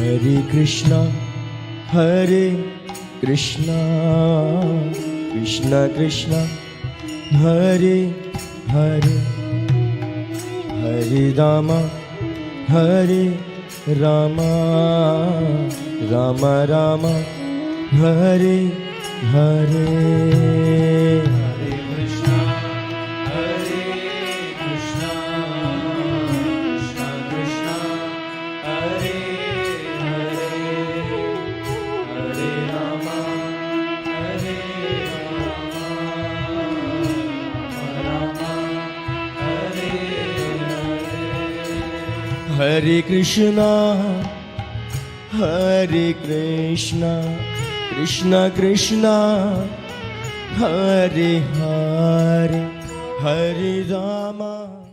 Hare Krishna, Hare Krishna, Krishna Krishna, Hare Hare, Hare Rama, Hare Rama, Rama Rama, Hare Hare. Hare Krishna, Hare Krishna, Krishna Krishna, Hare Hare, Hare Rama, Hare Rama, Rama Hare Hare. Hare Krishna, Hare Krishna, Krishna Krishna, Hare Hare, Hare Rama.